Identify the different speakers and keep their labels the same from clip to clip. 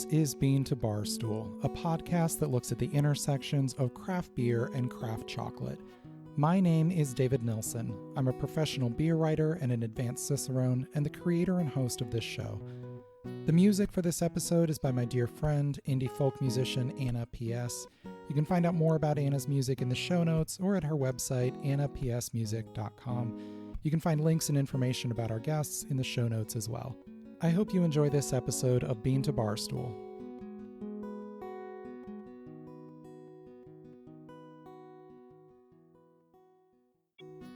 Speaker 1: is Bean to Barstool, a podcast that looks at the intersections of craft beer and craft chocolate. My name is David Nilsson. I'm a professional beer writer and an advanced cicerone, and the creator and host of this show. The music for this episode is by my dear friend, indie folk musician Anna P.S. You can find out more about Anna's music in the show notes or at her website, annapsmusic.com. You can find links and information about our guests in the show notes as well. I hope you enjoy this episode of Bean to Barstool.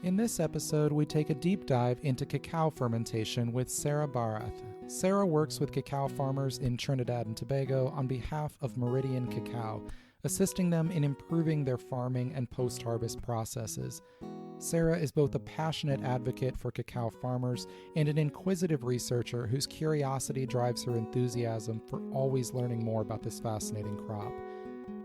Speaker 1: In this episode, we take a deep dive into cacao fermentation with Sarah Bharath. Sarah works with cacao farmers in Trinidad and Tobago on behalf of Meridian Cacao, assisting them in improving their farming and post-harvest processes. Sarah is both a passionate advocate for cacao farmers and an inquisitive researcher whose curiosity drives her enthusiasm for always learning more about this fascinating crop.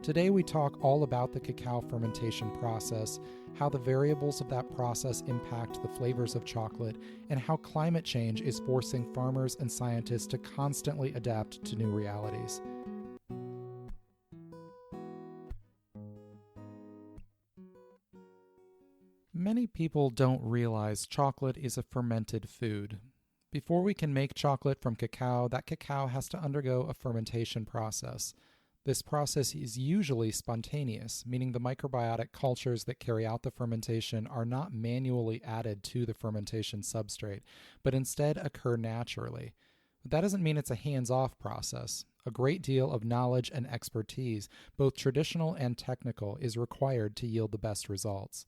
Speaker 1: Today we talk all about the cacao fermentation process, how the variables of that process impact the flavors of chocolate, and how climate change is forcing farmers and scientists to constantly adapt to new realities. Many people don't realize chocolate is a fermented food. Before we can make chocolate from cacao, that cacao has to undergo a fermentation process. This process is usually spontaneous, meaning the microbiotic cultures that carry out the fermentation are not manually added to the fermentation substrate, but instead occur naturally. But that doesn't mean it's a hands-off process. A great deal of knowledge and expertise, both traditional and technical, is required to yield the best results.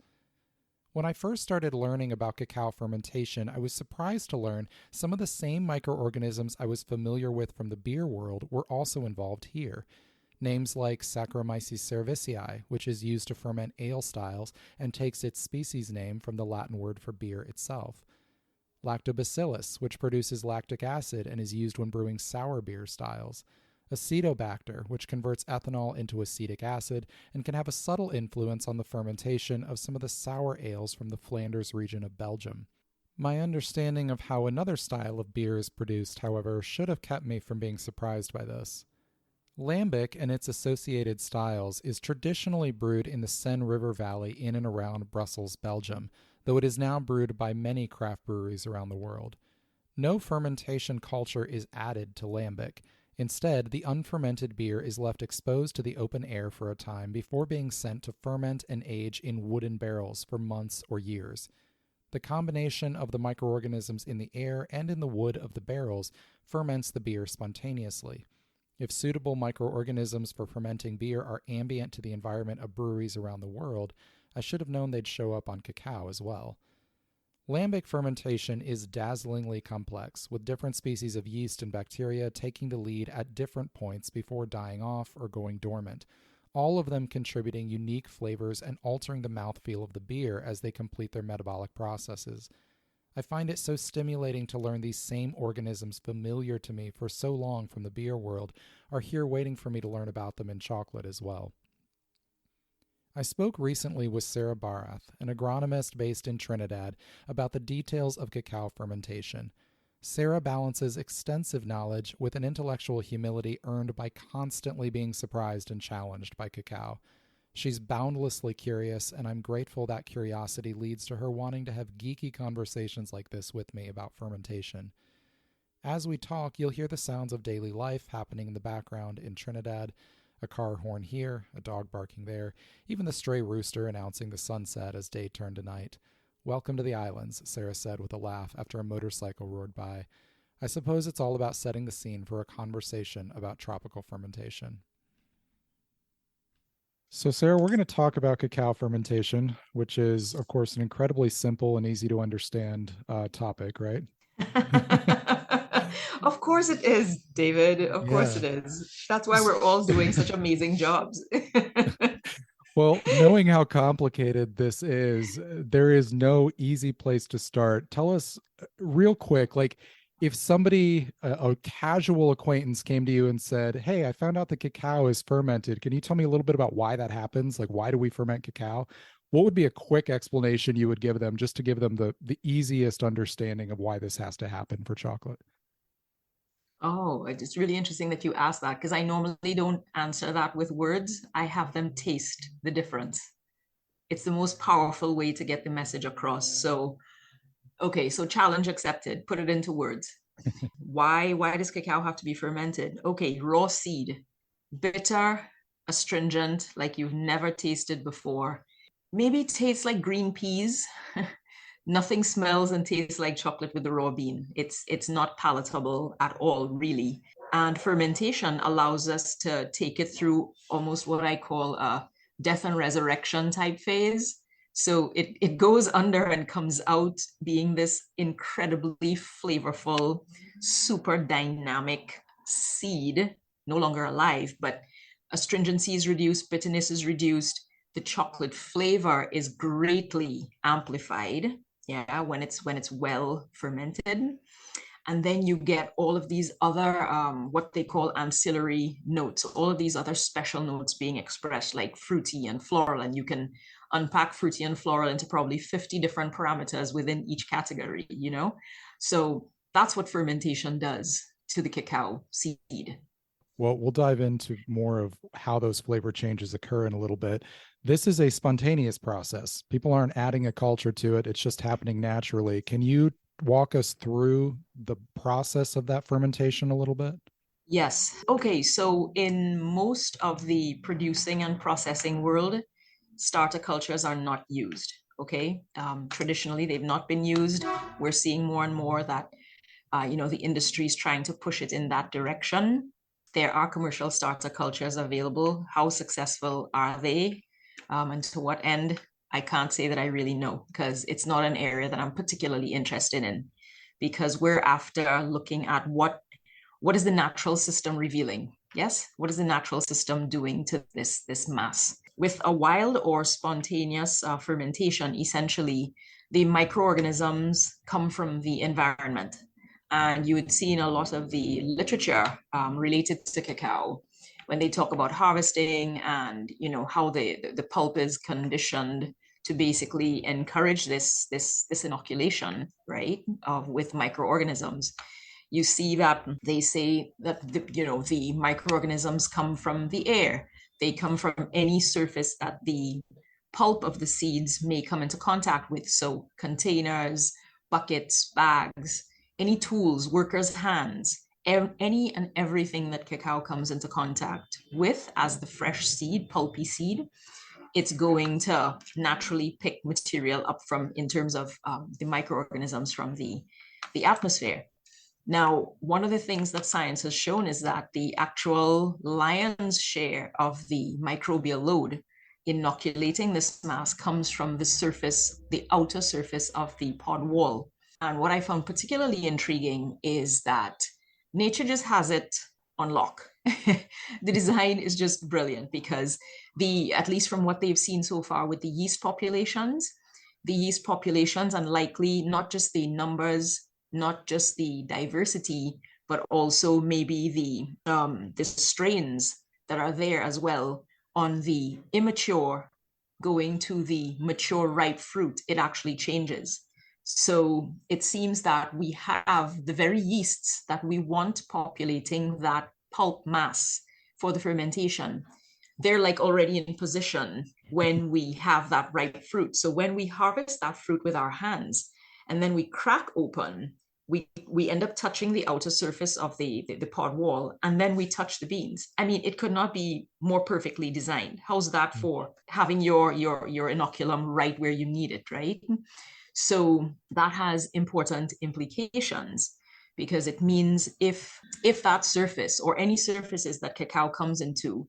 Speaker 1: When I first started learning about cacao fermentation, I was surprised to learn some of the same microorganisms I was familiar with from the beer world were also involved here. Names like Saccharomyces cerevisiae, which is used to ferment ale styles and takes its species name from the Latin word for beer itself. Lactobacillus, which produces lactic acid and is used when brewing sour beer styles. Acetobacter, which converts ethanol into acetic acid and can have a subtle influence on the fermentation of some of the sour ales from the Flanders region of Belgium. My understanding of how another style of beer is produced, however, should have kept me from being surprised by this. Lambic and its associated styles is traditionally brewed in the Seine River Valley in and around Brussels, Belgium, though it is now brewed by many craft breweries around the world. No fermentation culture is added to Lambic. Instead, the unfermented beer is left exposed to the open air for a time before being sent to ferment and age in wooden barrels for months or years. The combination of the microorganisms in the air and in the wood of the barrels ferments the beer spontaneously. If suitable microorganisms for fermenting beer are ambient to the environment of breweries around the world, I should have known they'd show up on cacao as well. Lambic fermentation is dazzlingly complex, with different species of yeast and bacteria taking the lead at different points before dying off or going dormant, all of them contributing unique flavors and altering the mouthfeel of the beer as they complete their metabolic processes. I find it so stimulating to learn these same organisms familiar to me for so long from the beer world are here waiting for me to learn about them in chocolate as well. I spoke recently with Sarah Bharath, an agronomist based in Trinidad, about the details of cacao fermentation. Sarah balances extensive knowledge with an intellectual humility earned by constantly being surprised and challenged by cacao. She's boundlessly curious, and I'm grateful that curiosity leads to her wanting to have geeky conversations like this with me about fermentation. As we talk, you'll hear the sounds of daily life happening in the background in Trinidad, a car horn here, a dog barking there, even the stray rooster announcing the sunset as day turned to night. "Welcome to the islands," Sarah said with a laugh after a motorcycle roared by. I suppose it's all about setting the scene for a conversation about tropical fermentation. So, Sarah, we're going to talk about cacao fermentation, which is, of course, an incredibly simple and easy to understand topic, right?
Speaker 2: Of course it is, David. Of course it is. That's why we're all doing such amazing jobs.
Speaker 1: Well, knowing how complicated this is, there is no easy place to start. Tell us real quick, like if somebody, a casual acquaintance came to you and said, "Hey, I found out that cacao is fermented. Can you tell me a little bit about why that happens? Like, why do we ferment cacao?" What would be a quick explanation you would give them just to give them the easiest understanding of why this has to happen for chocolate?
Speaker 2: Oh, it's really interesting that you asked that because I normally don't answer that with words. I have them taste the difference. It's the most powerful way to get the message across. So, okay, so challenge accepted. Put it into words. Why does cacao have to be fermented? Okay, raw seed, bitter, astringent, like you've never tasted before. Maybe tastes like green peas. Nothing smells and tastes like chocolate with the raw bean. It's not palatable at all, really. And fermentation allows us to take it through almost what I call a death and resurrection type phase. So it goes under and comes out being this incredibly flavorful, super dynamic seed, no longer alive, but astringency is reduced, bitterness is reduced, the chocolate flavor is greatly amplified, yeah, when it's well fermented. And then you get all of these other what they call ancillary notes, all of these other special notes being expressed, like fruity and floral. And you can unpack fruity and floral into probably 50 different parameters within each category, you know? So that's what fermentation does to the cacao seed.
Speaker 1: Well, we'll dive into more of how those flavor changes occur in a little bit. This is a spontaneous process. People aren't adding a culture to it, it's just happening naturally. Can you walk us through the process of that fermentation a little bit?
Speaker 2: Yes. Okay. So in most of the producing and processing world, starter cultures are not used. Okay. Traditionally, they've not been used. We're seeing more and more that, the industry is trying to push it in that direction. There are commercial starter cultures available. How successful are they? And to what end? I can't say that I really know because it's not an area that I'm particularly interested in because we're after looking at what is the natural system revealing? Yes, what is the natural system doing to this mass? With a wild or spontaneous fermentation, essentially, the microorganisms come from the environment. And you would see in a lot of the literature related to cacao, when they talk about harvesting and how the pulp is conditioned to basically encourage this inoculation, right, with microorganisms. You see that they say that the microorganisms come from the air. They come from any surface that the pulp of the seeds may come into contact with. So containers, buckets, bags, any tools, workers' hands, any and everything that cacao comes into contact with as the fresh seed, pulpy seed, it's going to naturally pick material up from in terms of the microorganisms from the atmosphere. Now, one of the things that science has shown is that the actual lion's share of the microbial load inoculating this mass comes from the surface, the outer surface of the pod wall. And what I found particularly intriguing is that nature just has it on lock. The design is just brilliant because at least from what they've seen so far with the yeast populations and likely not just the numbers, not just the diversity, but also maybe the strains that are there as well on the immature going to the mature ripe fruit, it actually changes. So it seems that we have the very yeasts that we want populating that pulp mass for the fermentation. They're like already in position when we have that ripe fruit. So when we harvest that fruit with our hands and then we crack open, we end up touching the outer surface of the pod wall, and then we touch the beans. I mean, it could not be more perfectly designed. How's that for having your inoculum right where you need it, right? So that has important implications because it means if that surface or any surfaces that cacao comes into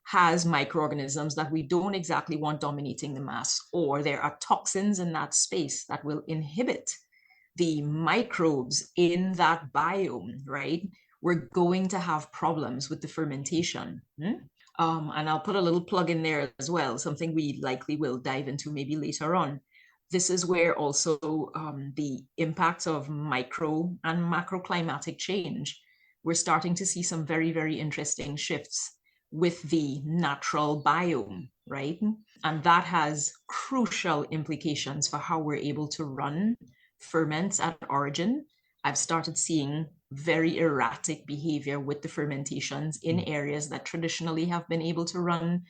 Speaker 2: has microorganisms that we don't exactly want dominating the mass, or there are toxins in that space that will inhibit the microbes in that biome, right? We're going to have problems with the fermentation. And I'll put a little plug in there as well, something we likely will dive into maybe later on. This is where also the impacts of micro and macroclimatic change, we're starting to see some very, very interesting shifts with the natural biome, right? And that has crucial implications for how we're able to run ferments at origin I've started seeing very erratic behavior with the fermentations in areas that traditionally have been able to run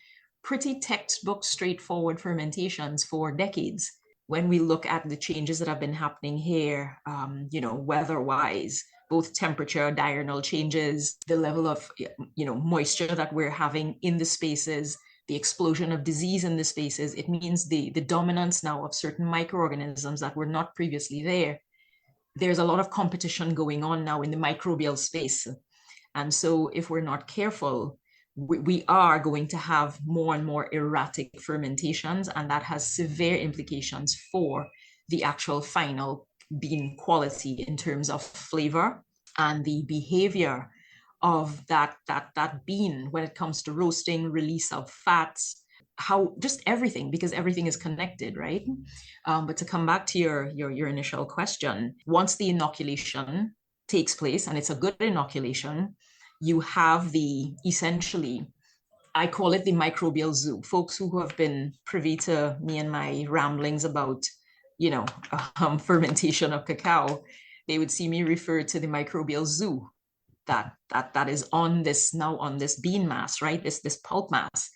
Speaker 2: pretty textbook, straightforward fermentations for decades. When we look at the changes that have been happening here, weather-wise, both temperature, diurnal changes, the level of, moisture that we're having in the spaces, the explosion of disease in the spaces, it means the dominance now of certain microorganisms that were not previously there. There's a lot of competition going on now in the microbial space. And so if we're not careful, we are going to have more and more erratic fermentations, and that has severe implications for the actual final bean quality in terms of flavor and the behavior of that bean when it comes to roasting, release of fats, how just everything, because everything is connected, right? But to come back to your initial question, once the inoculation takes place and it's a good inoculation, you have essentially, I call it the microbial zoo. Folks who have been privy to me and my ramblings about, fermentation of cacao, they would see me refer to the microbial zoo that is on this bean mass, right? This pulp mass.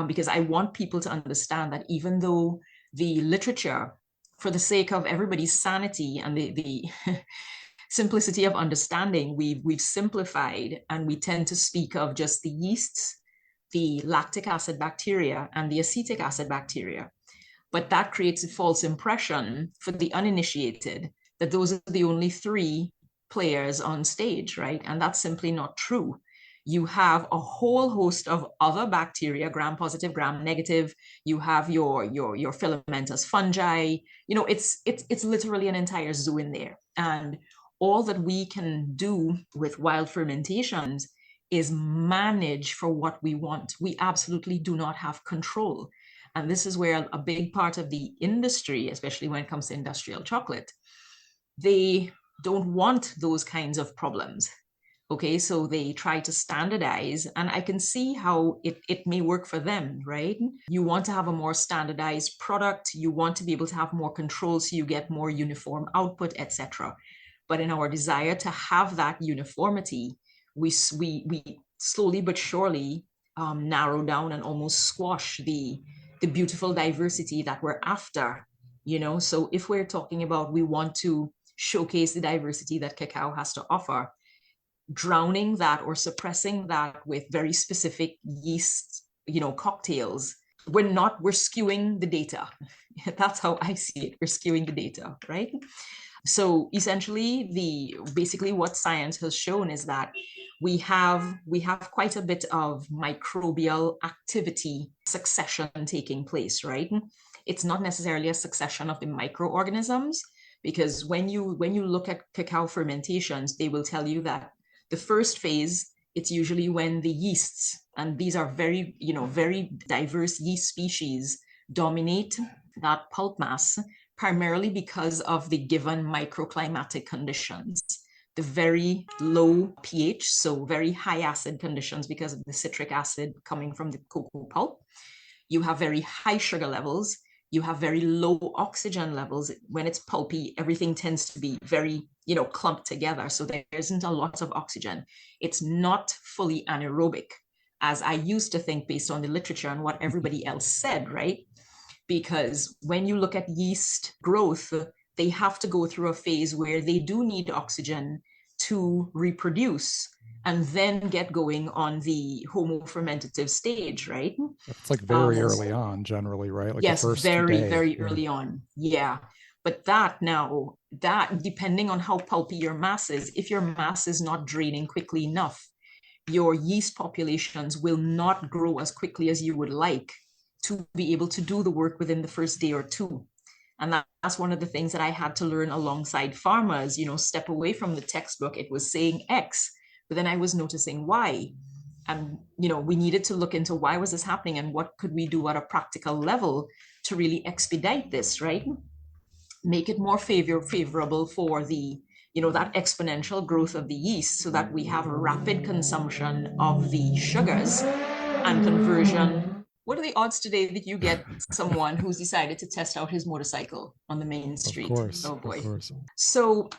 Speaker 2: Because I want people to understand that even though the literature, for the sake of everybody's sanity and the simplicity of understanding, we've simplified, and we tend to speak of just the yeasts, the lactic acid bacteria, and the acetic acid bacteria. But that creates a false impression for the uninitiated that those are the only three players on stage, right? And that's simply not true. You have a whole host of other bacteria, gram-positive, gram-negative. You have your filamentous fungi. It's literally an entire zoo in there. And all that we can do with wild fermentations is manage for what we want. We absolutely do not have control. And this is where a big part of the industry, especially when it comes to industrial chocolate, they don't want those kinds of problems. Okay, so they try to standardize, and I can see how it may work for them, right? You want to have a more standardized product, you want to be able to have more control so you get more uniform output, etc. But in our desire to have that uniformity, we slowly but surely narrow down and almost squash the beautiful diversity that we're after, So if we're talking about we want to showcase the diversity that cacao has to offer, drowning that or suppressing that with very specific yeast, cocktails, we're skewing the data. That's how I see it. We're skewing the data, right? So essentially, basically what science has shown is that we have quite a bit of microbial activity succession taking place, right? It's not necessarily a succession of the microorganisms, because when you look at cacao fermentations, they will tell you that the first phase, it's usually when the yeasts, and these are very diverse yeast species, dominate that pulp mass, primarily because of the given microclimatic conditions. The very low pH, so very high acid conditions because of the citric acid coming from the cocoa pulp. You have very high sugar levels. You have very low oxygen levels. When it's pulpy, everything tends to be very, clumped together. So there isn't a lot of oxygen. It's not fully anaerobic, as I used to think based on the literature and what everybody else said, right? Because when you look at yeast growth, they have to go through a phase where they do need oxygen to reproduce and then get going on the homofermentative stage, right?
Speaker 1: It's like very early on, generally, right? Like
Speaker 2: yes,
Speaker 1: the first
Speaker 2: very,
Speaker 1: day.
Speaker 2: very early on. Yeah. But that depending on how pulpy your mass is, if your mass is not draining quickly enough, your yeast populations will not grow as quickly as you would like to be able to do the work within the first day or two. And that's one of the things that I had to learn alongside farmers, step away from the textbook. It was saying X, but then I was noticing Y. And, we needed to look into why was this happening and what could we do at a practical level to really expedite this, right? Make it more favorable for the, that exponential growth of the yeast so that we have rapid consumption of the sugars and conversion what are the odds today that you get someone who's decided to test out his motorcycle on the main street? Oh boy.
Speaker 1: Of course.
Speaker 2: So,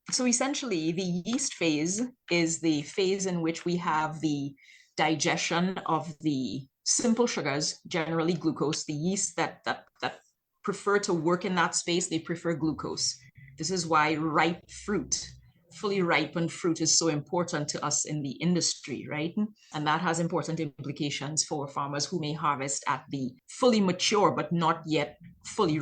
Speaker 2: so essentially, the yeast phase is the phase in which we have the digestion of the simple sugars, generally glucose. The yeast that prefer to work in that space, they prefer glucose. This is why ripe fruit, fully ripened fruit, is so important to us in the industry, right? And that has important implications for farmers who may harvest at the fully mature but not yet fully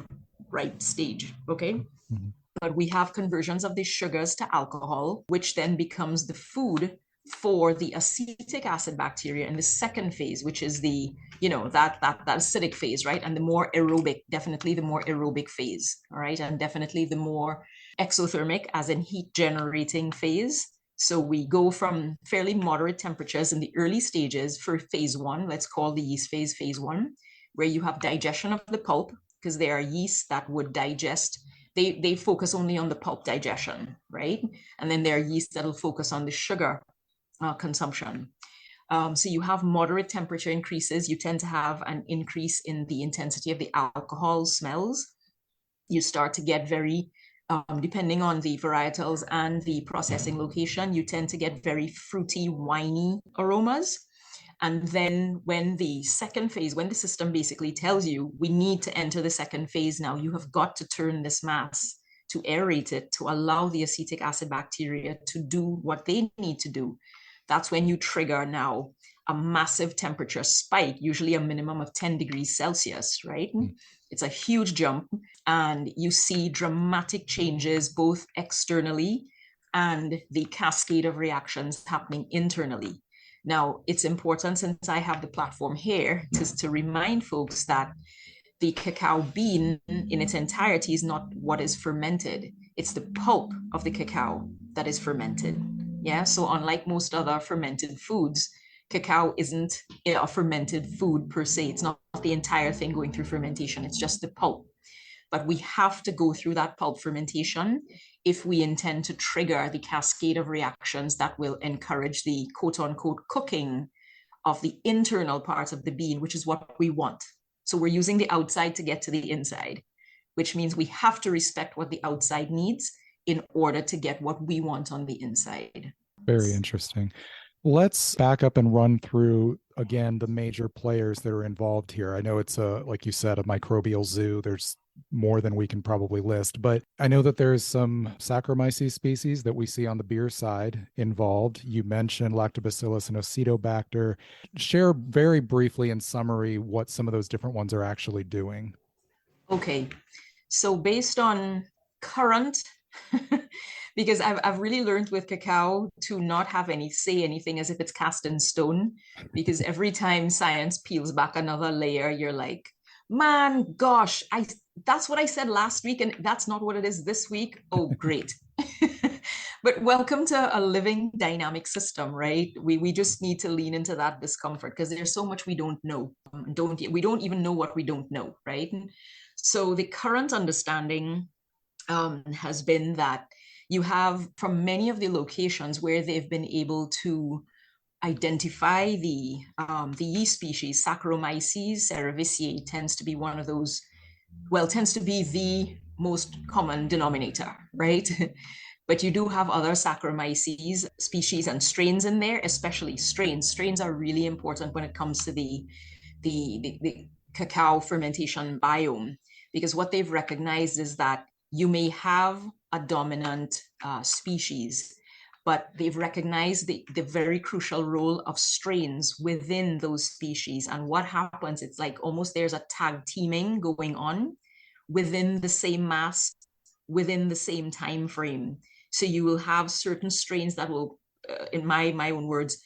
Speaker 2: ripe stage, okay?
Speaker 1: Mm-hmm.
Speaker 2: But we have conversions of the sugars to alcohol, which then becomes the food for the acetic acid bacteria in the second phase, which is the, that acidic phase, right? And the more aerobic, definitely the more aerobic phase, all right? And definitely the more exothermic, as in heat generating phase. So we go from fairly moderate temperatures in the early stages for phase one, let's call the yeast phase one, where you have digestion of the pulp, because there are yeasts that would digest. They focus only on the pulp digestion, right? And then there are yeasts that will focus on the sugar consumption. So you have moderate temperature increases. You tend to have an increase in the intensity of the alcohol smells. You start to get very, depending on the varietals and the processing location, you tend to get very fruity, winey aromas. And then when the second phase, when the system basically tells you, we need to enter the second phase now, you have got to turn this mass to aerate it, to allow the acetic acid bacteria to do what they need to do. That's when you trigger now a massive temperature spike, usually a minimum of 10 degrees Celsius, right? It's a huge jump, and you see dramatic changes both externally and the cascade of reactions happening internally. Now, it's important, since I have the platform here, to remind folks that the cacao bean in its entirety is not what is fermented. It's the pulp of the cacao that is fermented. Yeah, so unlike most other fermented foods, cacao isn't a fermented food per se. It's not the entire thing going through fermentation. It's just the pulp. But we have to go through that pulp fermentation if we intend to trigger the cascade of reactions that will encourage the quote unquote cooking of the internal part of the bean, which is what we want. So we're using the outside to get to the inside, which means we have to respect what the outside needs in order to get what we want on the inside.
Speaker 1: Very interesting. Let's back up and run through again the major players that are involved here. I know it's like you said, a microbial zoo. There's more than we can probably list, but I know that there's some Saccharomyces species that we see on the beer side involved. You mentioned Lactobacillus and Acetobacter. Share very briefly in summary what some of those different ones are actually doing.
Speaker 2: Okay, so based on current, because I've really learned with cacao to not have say anything as if it's cast in stone, because every time science peels back another layer, you're like, man, gosh, that's what I said last week, and that's not what it is this week. Oh, great. But welcome to a living dynamic system, right? We just need to lean into that discomfort, because there's so much we don't know. We don't even know what we don't know, right? So the current understanding has been that you have, from many of the locations where they've been able to identify the yeast species, Saccharomyces cerevisiae tends to be one of those, tends to be the most common denominator, right? But you do have other Saccharomyces species and strains in there, especially strains. Strains are really important when it comes to the cacao fermentation biome, because what they've recognized is that you may have a dominant species, but they've recognized the very crucial role of strains within those species. And what happens, it's like almost there's a tag teaming going on within the same mass, within the same time frame. So you will have certain strains that will, in my own words,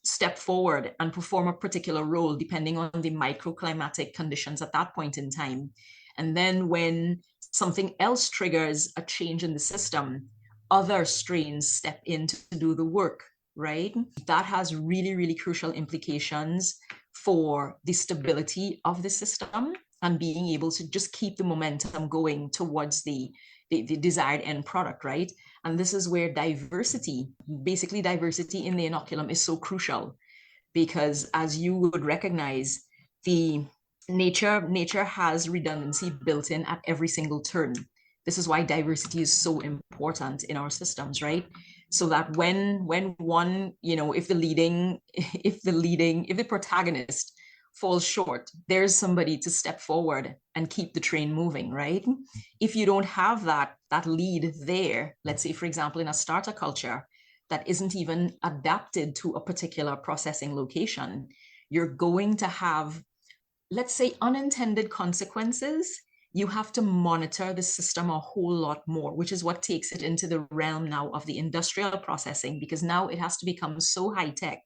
Speaker 2: step forward and perform a particular role depending on the microclimatic conditions at that point in time. And then when something else triggers a change in the system, other strains step in to do the work, right? That has really, really crucial implications for the stability of the system and being able to just keep the momentum going towards the desired end product, right? And this is where diversity, basically diversity in the inoculum, is so crucial, because as you would recognize, the nature has redundancy built in at every single turn. This is why diversity is so important in our systems, right? So that when one, if the protagonist falls short, there's somebody to step forward and keep the train moving, right? If you don't have that lead there, let's say, for example, in a starter culture that isn't even adapted to a particular processing location, you're going to have, let's say, unintended consequences. You have to monitor the system a whole lot more, which is what takes it into the realm now of the industrial processing, because now it has to become so high tech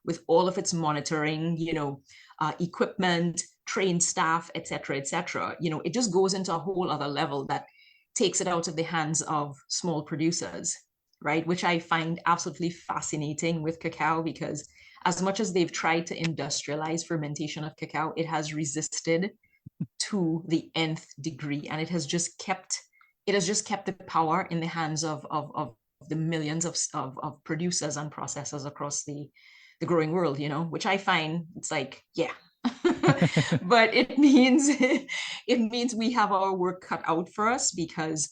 Speaker 2: with all of its monitoring, equipment, trained staff, et cetera, et cetera. It just goes into a whole other level that takes it out of the hands of small producers, right? Which I find absolutely fascinating with cacao, because as much as they've tried to industrialize fermentation of cacao, it has resisted to the nth degree, and it has just kept the power in the hands of the millions of producers and processors across the growing world, which I find, it's like, yeah. But it means we have our work cut out for us, because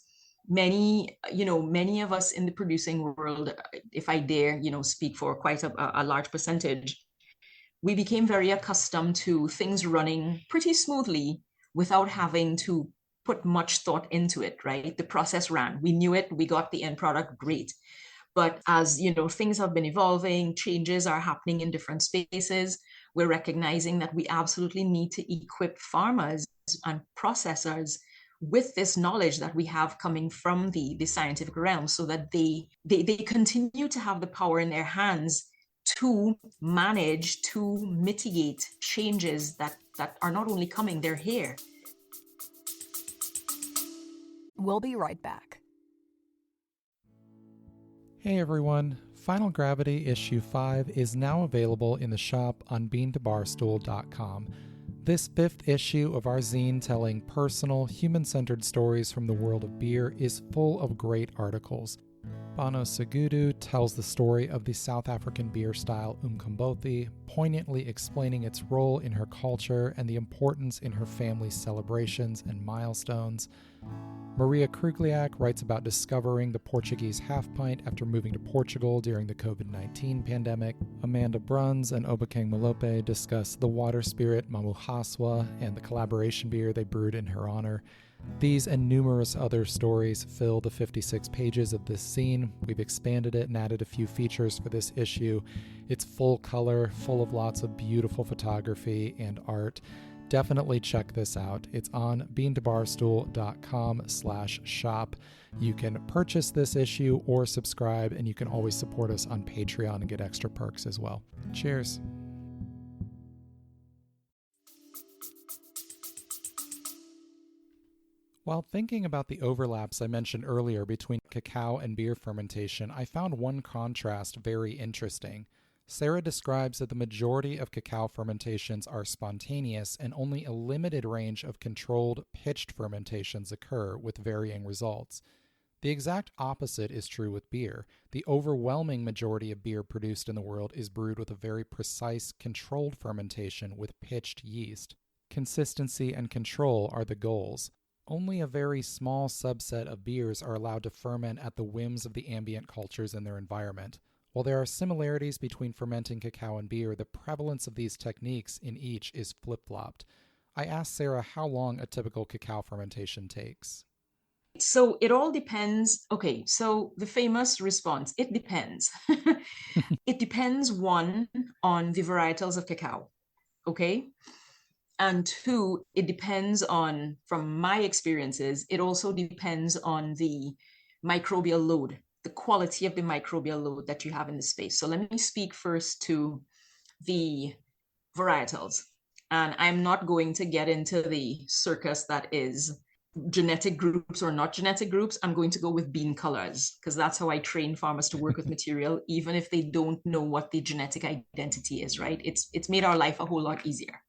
Speaker 2: many of us in the producing world, if I dare, speak for quite a large percentage, we became very accustomed to things running pretty smoothly without having to put much thought into it, right? The process ran. We knew it. We got the end product, great. But as things have been evolving, changes are happening in different spaces, we're recognizing that we absolutely need to equip farmers and processors with this knowledge that we have coming from the scientific realm, so that they continue to have the power in their hands to manage, to mitigate changes that are not only coming, they're here.
Speaker 3: We'll be right back.
Speaker 1: Hey everyone, Final Gravity Issue 5 is now available in the shop on beantobarstool.com. This 5th issue of our zine, telling personal, human-centered stories from the world of beer, is full of great articles. Bano Segudu tells the story of the South African beer style Umkombothi, poignantly explaining its role in her culture and the importance in her family's celebrations and milestones. Maria Krugliak writes about discovering the Portuguese half pint after moving to Portugal during the COVID-19 pandemic. Amanda Bruns and Obakeng Malope discuss the water spirit Mamuhaswa and the collaboration beer they brewed in her honor. These and numerous other stories fill the 56 pages of this zine. We've expanded it and added a few features for this issue. It's full color, full of lots of beautiful photography and art. Definitely check this out. It's on beantobarstool.com/shop. You can purchase this issue or subscribe, and you can always support us on Patreon and get extra perks as well. Cheers. While thinking about the overlaps I mentioned earlier between cacao and beer fermentation, I found one contrast very interesting. Sarah describes that the majority of cacao fermentations are spontaneous and only a limited range of controlled, pitched fermentations occur with varying results. The exact opposite is true with beer. The overwhelming majority of beer produced in the world is brewed with a very precise, controlled fermentation with pitched yeast. Consistency and control are the goals. Only a very small subset of beers are allowed to ferment at the whims of the ambient cultures in their environment. While there are similarities between fermenting cacao and beer, the prevalence of these techniques in each is flip-flopped. I asked Sarah how long a typical cacao fermentation takes.
Speaker 2: So it all depends. Okay, so the famous response, it depends. It depends, one, on the varietals of cacao, okay? And two, it depends on, from my experiences, it also depends on the microbial load, the quality of the microbial load that you have in the space. So let me speak first to the varietals. And I'm not going to get into the circus that is genetic groups or not genetic groups. I'm going to go with bean colors, because that's how I train farmers to work with material, even if they don't know what the genetic identity is, right? It's made our life a whole lot easier.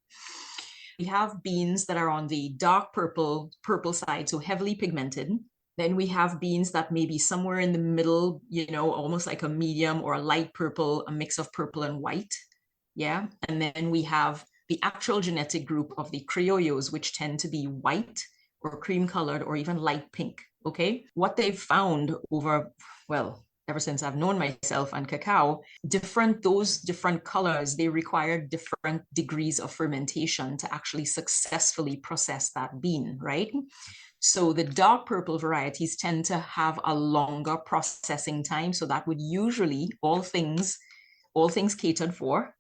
Speaker 2: We have beans that are on the dark purple side, so heavily pigmented. Then we have beans that may be somewhere in the middle, almost like a medium or a light purple, a mix of purple and white. Yeah. And then we have the actual genetic group of the criollos, which tend to be white or cream colored or even light pink. Okay. What they've found over, well, ever since I've known myself and cacao, those different colors, they require different degrees of fermentation to actually successfully process that bean, right? So the dark purple varieties tend to have a longer processing time. So that would usually, all things catered for,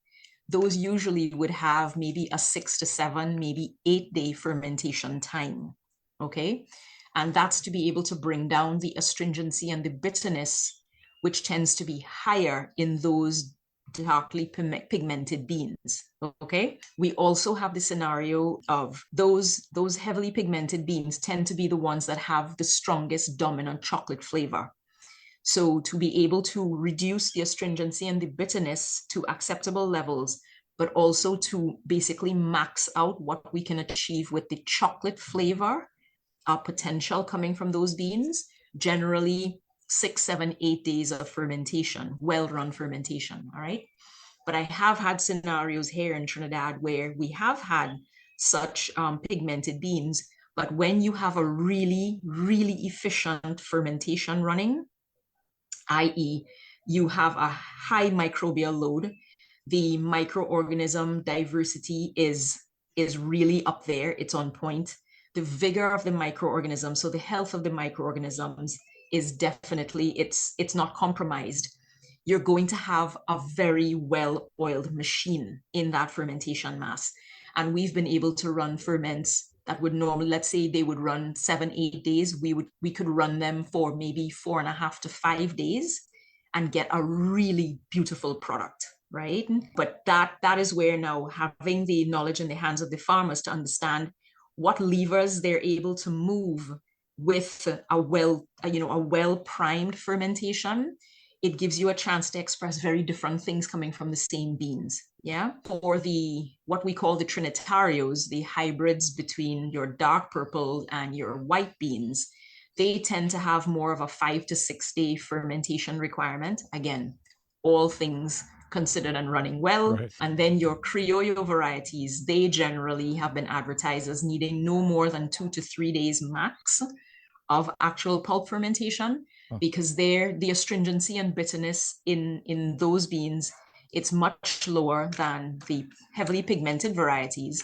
Speaker 2: those usually would have maybe a 6 to 7, maybe 8-day fermentation time. Okay. And that's to be able to bring down the astringency and the bitterness, which tends to be higher in those darkly pigmented beans. Okay. We also have the scenario of those heavily pigmented beans tend to be the ones that have the strongest dominant chocolate flavor. So to be able to reduce the astringency and the bitterness to acceptable levels, but also to basically max out what we can achieve with the chocolate flavor potential coming from those beans, generally 6, 7, 8 days of fermentation, well-run fermentation, all right? But I have had scenarios here in Trinidad where we have had such pigmented beans, but when you have a really, really efficient fermentation running, i.e., you have a high microbial load, the microorganism diversity is really up there, it's on point. The vigor of the microorganisms, so the health of the microorganisms is definitely, it's not compromised. You're going to have a very well-oiled machine in that fermentation mass. And we've been able to run ferments that would normally, let's say they would run 7, 8 days. We could run them for maybe 4.5 to 5 days and get a really beautiful product, right? But that is where now having the knowledge in the hands of the farmers to understand what levers they're able to move with a well-primed fermentation, it gives you a chance to express very different things coming from the same beans. Yeah. For what we call the Trinitarios, the hybrids between your dark purple and your white beans, they tend to have more of a 5 to 6 day fermentation requirement. Again, all things considered and running well. Right. And then your Criollo varieties, they generally have been advertised as needing no more than 2 to 3 days max of actual pulp fermentation, because the astringency and bitterness in those beans, it's much lower than the heavily pigmented varieties,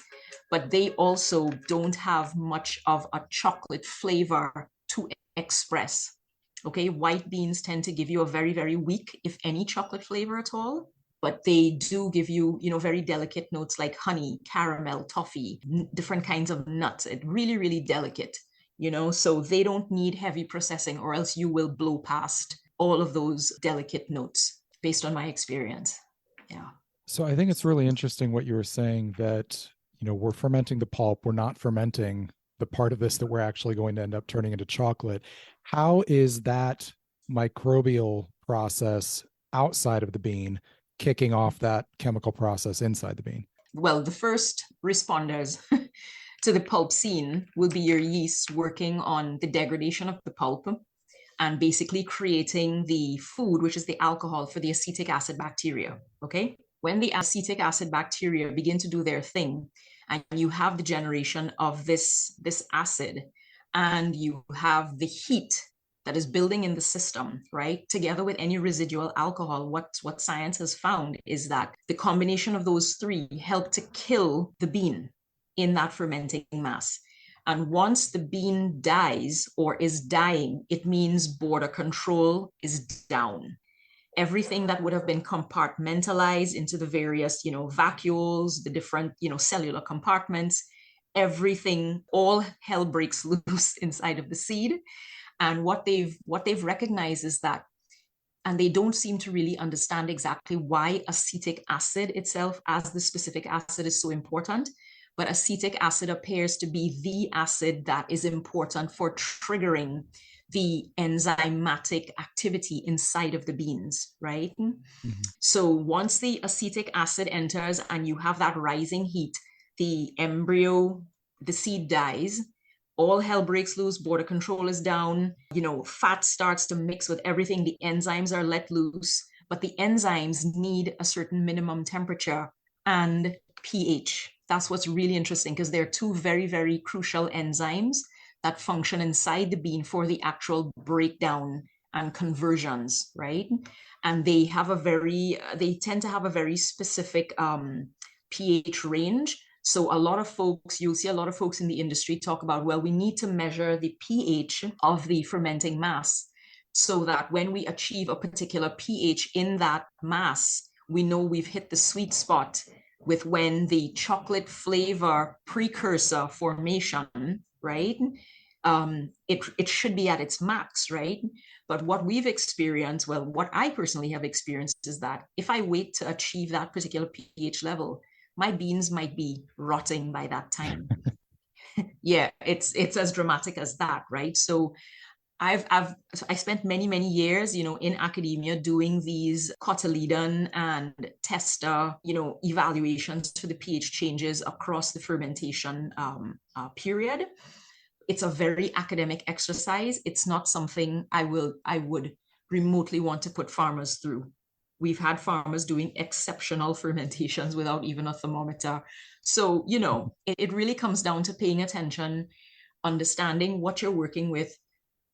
Speaker 2: but they also don't have much of a chocolate flavor to express. Okay, white beans tend to give you a very, very weak, if any, chocolate flavor at all. But they do give you, very delicate notes like honey, caramel, toffee, different kinds of nuts. It's really, really delicate, so they don't need heavy processing, or else you will blow past all of those delicate notes based on my experience. Yeah.
Speaker 1: So I think it's really interesting what you were saying, that, we're fermenting the pulp. We're not fermenting the part of this that we're actually going to end up turning into chocolate. How is that microbial process outside of the bean kicking off that chemical process inside the bean?
Speaker 2: Well, the first responders to the pulp scene will be your yeast working on the degradation of the pulp and basically creating the food, which is the alcohol for the acetic acid bacteria. Okay. When the acetic acid bacteria begin to do their thing, and you have the generation of this acid, and you have the heat that is building in the system, right? Together with any residual alcohol, what science has found is that the combination of those three help to kill the bean in that fermenting mass. And once the bean dies or is dying, it means border control is down. Everything that would have been compartmentalized into the various, vacuoles, the different, cellular compartments, everything, all hell breaks loose inside of the seed. And what they've recognized is that, and they don't seem to really understand exactly why acetic acid itself as the specific acid is so important, but acetic acid appears to be the acid that is important for triggering the enzymatic activity inside of the beans, right? Mm-hmm. So once the acetic acid enters and you have that rising heat, the embryo, the seed dies, all hell breaks loose, border control is down, fat starts to mix with everything, the enzymes are let loose, but the enzymes need a certain minimum temperature. And pH. That's what's really interesting, because there are two very, very crucial enzymes that function inside the bean for the actual breakdown and conversions, right? And they tend to have a very specific pH range. So you'll see a lot of folks in the industry talk about, well, we need to measure the pH of the fermenting mass so that when we achieve a particular pH in that mass, we know we've hit the sweet spot with when the chocolate flavor precursor formation, right? It should be at its max, right? But what we've experienced, well, what I personally have experienced is that if I wait to achieve that particular pH level, my beans might be rotting by that time. Yeah, it's as dramatic as that, right? So I spent many years, in academia doing these cotyledon and tester, evaluations for the pH changes across the fermentation period. It's a very academic exercise. It's not something I would remotely want to put farmers through. We've had farmers doing exceptional fermentations without even a thermometer. So, it really comes down to paying attention, understanding what you're working with,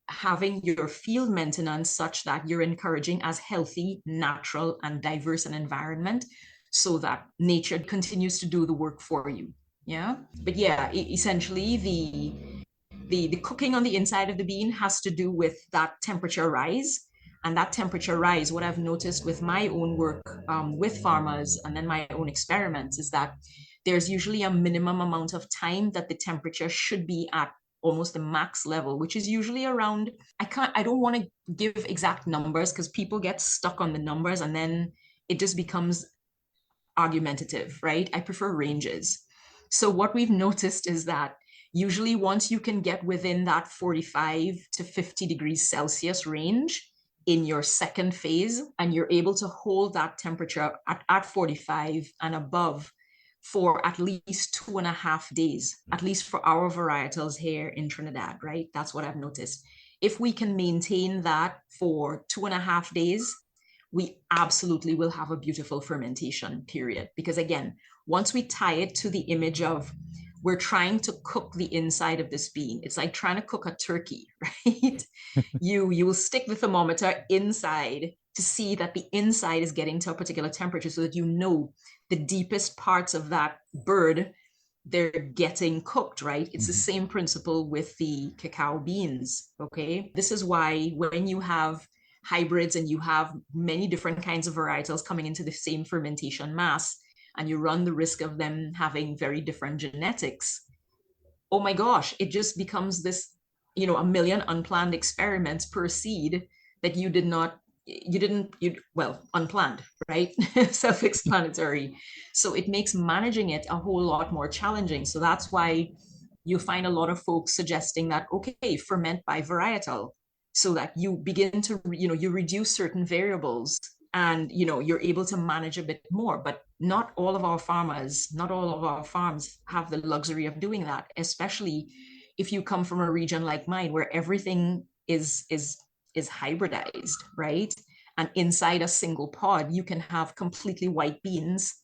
Speaker 2: having your field maintenance such that you're encouraging as healthy, natural, and diverse an environment so that nature continues to do the work for you. Yeah. But yeah, essentially the cooking on the inside of the bean has to do with that temperature rise. And that temperature rise, what I've noticed with my own work with farmers and then my own experiments, is that there's usually a minimum amount of time that the temperature should be at almost the max level, which is usually around, I don't want to give exact numbers because people get stuck on the numbers and then it just becomes argumentative, right? I prefer ranges. So what we've noticed is that usually once you can get within that 45 to 50 degrees Celsius range in your second phase, and you're able to hold that temperature at 45 and above for at least 2.5 days, at least for our varietals here in Trinidad, right? That's what I've noticed. If we can maintain that for 2.5 days, we absolutely will have a beautiful fermentation period. Because again, once we tie it to the image of we're trying to cook the inside of this bean, it's like trying to cook a turkey, right? you will stick the thermometer inside to see that the inside is getting to a particular temperature so that the deepest parts of that bird, they're getting cooked, right? It's the same principle with the cacao beans, okay? This is why when you have hybrids and you have many different kinds of varietals coming into the same fermentation mass, and you run the risk of them having very different genetics, oh my gosh, it just becomes this, a million unplanned experiments per seed that unplanned, right? Self-explanatory. So it makes managing it a whole lot more challenging. So that's why you find a lot of folks suggesting that, okay, ferment by varietal, so that you begin to, you reduce certain variables and, you're able to manage a bit more. But not all of our farms have the luxury of doing that, especially if you come from a region like mine where everything is hybridized, right? And inside a single pod, you can have completely white beans,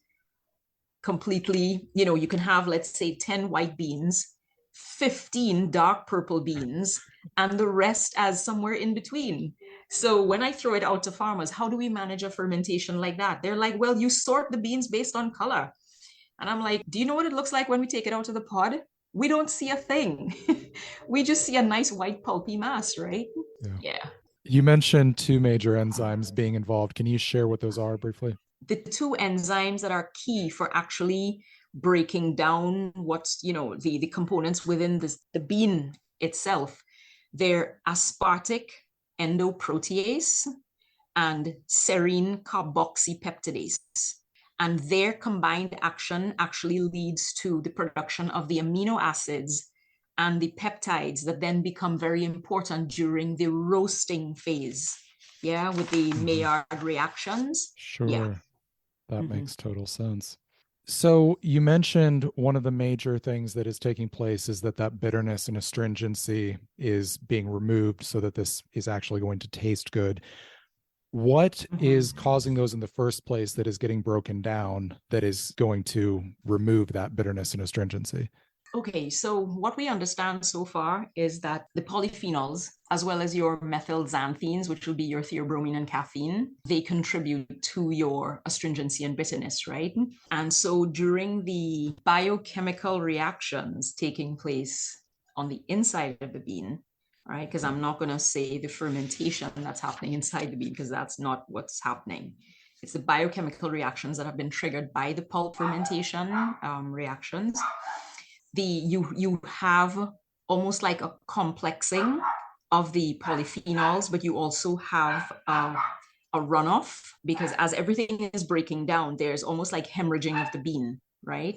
Speaker 2: you can have, let's say, 10 white beans, 15 dark purple beans, and the rest as somewhere in between. So when I throw it out to farmers, how do we manage a fermentation like that? They're like, well, you sort the beans based on color. And I'm like, do you know what it looks like when we take it out of the pod? We don't see a thing. We just see a nice white pulpy mass, right? Yeah.
Speaker 1: You mentioned two major enzymes being involved. Can you share what those are briefly?
Speaker 2: The two enzymes that are key for actually breaking down what's, the components within the bean itself, they're aspartic endoprotease and serine carboxypeptidase. And their combined action actually leads to the production of the amino acids and the peptides that then become very important during the roasting phase. Yeah, with the Maillard reactions.
Speaker 1: Sure.
Speaker 2: Yeah.
Speaker 1: That makes total sense. So you mentioned one of the major things that is taking place is that bitterness and astringency is being removed so that this is actually going to taste good. What is causing those in the first place that is getting broken down that is going to remove that bitterness and astringency?
Speaker 2: Okay, so what we understand so far is that the polyphenols, as well as your methylxanthines, which will be your theobromine and caffeine, they contribute to your astringency and bitterness, right? And so during the biochemical reactions taking place on the inside of the bean, right? Because I'm not going to say the fermentation that's happening inside the bean, because that's not what's happening. It's the biochemical reactions that have been triggered by the pulp fermentation reactions. You have almost like a complexing of the polyphenols, but you also have a runoff, because as everything is breaking down, there's almost like hemorrhaging of the bean, right?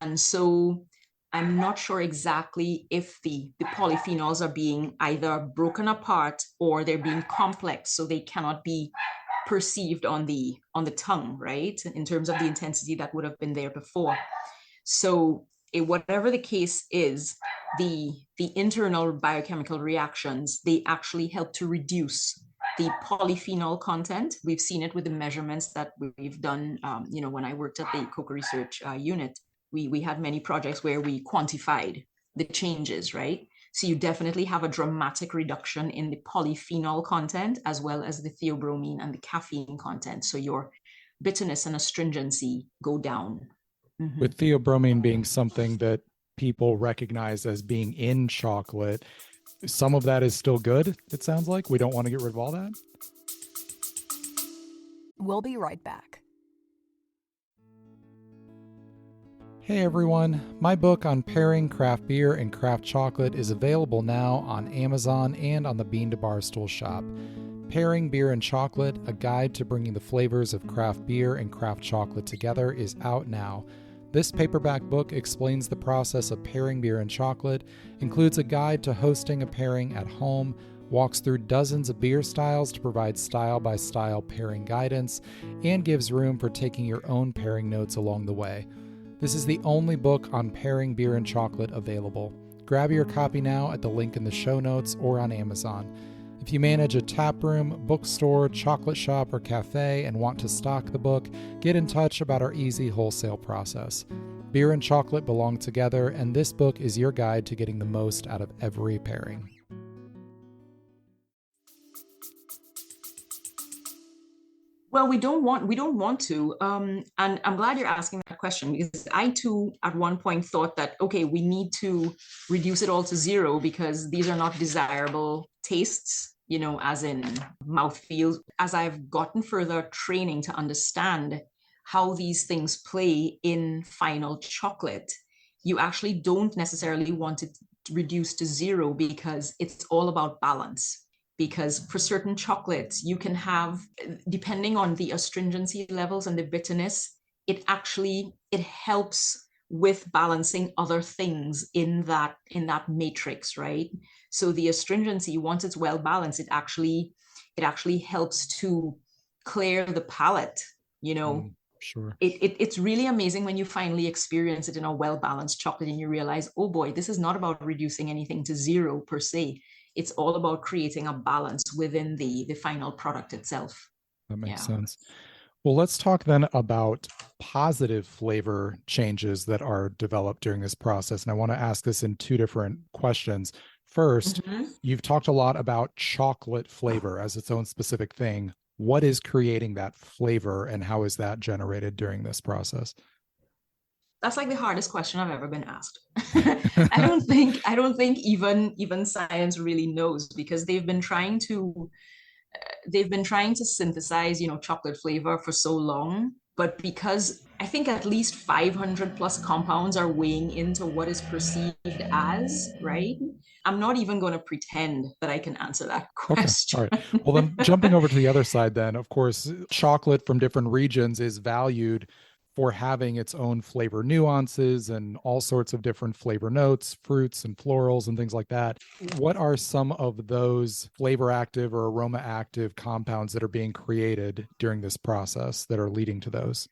Speaker 2: And so I'm not sure exactly if the polyphenols are being either broken apart or they're being complex, so they cannot be perceived on the tongue, right? In terms of the intensity that would have been there before. So whatever the case is, the internal biochemical reactions, they actually help to reduce the polyphenol content. We've seen it with the measurements that we've done. When I worked at the Cocoa Research Unit, we had many projects where we quantified the changes, right? So you definitely have a dramatic reduction in the polyphenol content, as well as the theobromine and the caffeine content. So your bitterness and astringency go down.
Speaker 1: With theobromine being something that people recognize as being in chocolate, some of that is still good, it sounds like. We don't want to get rid of all that.
Speaker 3: We'll be right back.
Speaker 1: Hey everyone, my book on pairing craft beer and craft chocolate is available now on Amazon and on the Bean to Barstool shop. Pairing Beer and Chocolate, a guide to bringing the flavors of craft beer and craft chocolate together, is out now. This paperback book explains the process of pairing beer and chocolate, includes a guide to hosting a pairing at home, walks through dozens of beer styles to provide style-by-style pairing guidance, and gives room for taking your own pairing notes along the way. This is the only book on pairing beer and chocolate available. Grab your copy now at the link in the show notes or on Amazon. If you manage a tap room, bookstore, chocolate shop, or cafe and want to stock the book, get in touch about our easy wholesale process. Beer and chocolate belong together, and this book is your guide to getting the most out of every pairing.
Speaker 2: Well, we don't want to. And I'm glad you're asking that question, because I too, at one point, thought that, okay, we need to reduce it all to zero because these are not desirable tastes, as in mouthfeel. As I've gotten further training to understand how these things play in final chocolate, you actually don't necessarily want it reduced to zero, because it's all about balance. Because for certain chocolates, you can have, depending on the astringency levels and the bitterness, it helps with balancing other things in that matrix, right? So the astringency, once it's well balanced, it actually helps to clear the palate,
Speaker 1: Sure.
Speaker 2: It's really amazing when you finally experience it in a well-balanced chocolate and you realize, oh boy, this is not about reducing anything to zero per se. It's all about creating a balance within the final product itself.
Speaker 1: That makes sense. Well, let's talk then about positive flavor changes that are developed during this process. And I want to ask this in two different questions. First, you've talked a lot about chocolate flavor as its own specific thing. What is creating that flavor and how is that generated during this process?
Speaker 2: That's like the hardest question I've ever been asked. I don't think even science really knows, because they've been trying to synthesize, chocolate flavor for so long. But because I think at least 500 plus compounds are weighing into what is perceived as, right? I'm not even going to pretend that I can answer that question.
Speaker 1: Okay. All right. Well, then jumping over to the other side, then, of course, chocolate from different regions is valued for having its own flavor nuances and all sorts of different flavor notes, fruits and florals and things like that. What are some of those flavor active or aroma active compounds that are being created during this process that are leading to those?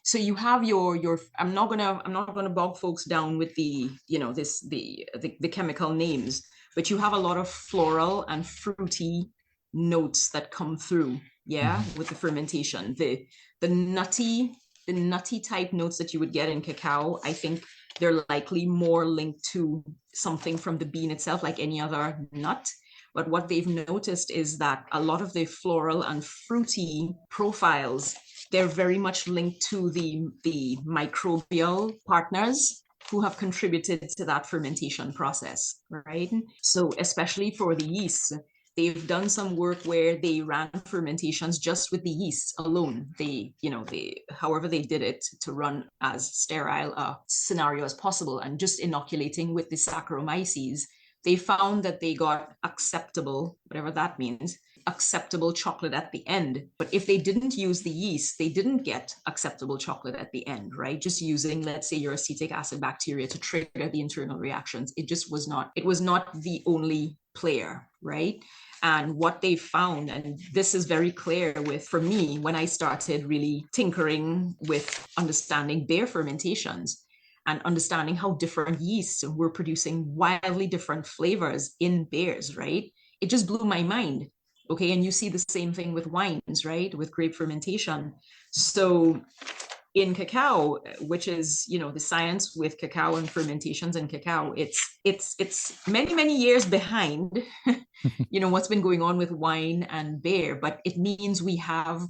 Speaker 2: So you have your I'm not gonna bog folks down with the chemical names, but you have a lot of floral and fruity notes that come through, with the fermentation. The nutty type notes that you would get in cacao, I think they're likely more linked to something from the bean itself, like any other nut. But what they've noticed is that a lot of the floral and fruity profiles, they're very much linked to the microbial partners who have contributed to that fermentation process, right? So especially for the yeast, they've done some work where they ran fermentations just with the yeast alone. However they did it to run as sterile a scenario as possible, and just inoculating with the Saccharomyces, they found that they got acceptable, whatever that means, acceptable chocolate at the end. But if they didn't use the yeast, they didn't get acceptable chocolate at the end, right? Just using, let's say, your acetic acid bacteria to trigger the internal reactions. It was not the only player, right? And what they found, and this is very clear for me, when I started really tinkering with understanding beer fermentations and understanding how different yeasts were producing wildly different flavors in beers, right? It just blew my mind. Okay, and you see the same thing with wines, right? With grape fermentation. So in cacao, which is, the science with cacao and fermentations in cacao, it's many, many years behind, what's been going on with wine and beer, but it means we have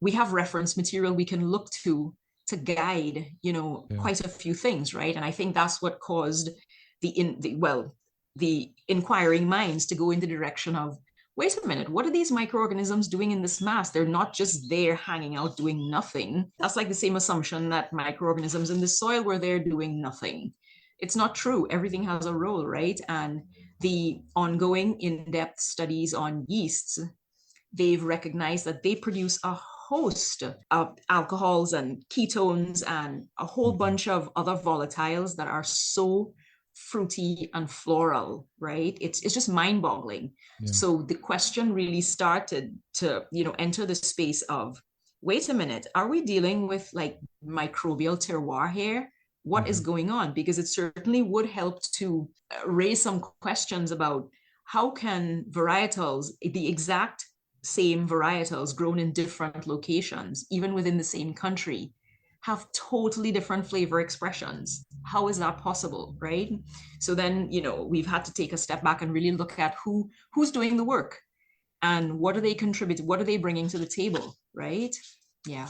Speaker 2: reference material we can look to guide, quite a few things, right? And I think that's what caused the inquiring minds to go in the direction of, wait a minute, what are these microorganisms doing in this mass? They're not just there hanging out doing nothing. That's like the same assumption that microorganisms in the soil were there doing nothing. It's not true. Everything has a role, right? And the ongoing in-depth studies on yeasts, they've recognized that they produce a host of alcohols and ketones and a whole bunch of other volatiles that are so fruity and floral, right? It's just mind-boggling. Yeah. So the question really started to, enter the space of, wait a minute, are we dealing with like microbial terroir here? What is going on? Because it certainly would help to raise some questions about how can varietals, the exact same varietals grown in different locations, even within the same country, have totally different flavor expressions. How is that possible, right? So then, we've had to take a step back and really look at who's doing the work and what do they contribute, what are they bringing to the table, right? Yeah.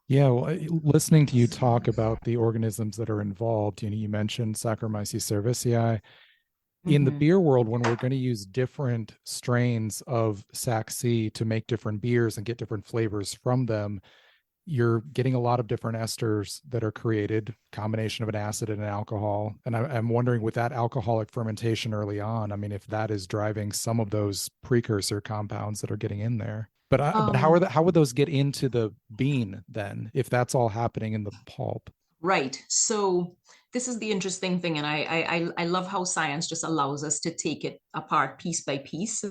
Speaker 1: Yeah, well, listening to you talk about the organisms that are involved, you mentioned Saccharomyces cerevisiae. In the beer world, when we're going to use different strains of Sac C to make different beers and get different flavors from them, you're getting a lot of different esters that are created, combination of an acid and an alcohol. And I'm wondering, with that alcoholic fermentation early on, I mean, if that is driving some of those precursor compounds that are getting in there. But how would those get into the bean then, if that's all happening in the pulp?
Speaker 2: Right. So this is the interesting thing. And I love how science just allows us to take it apart piece by piece.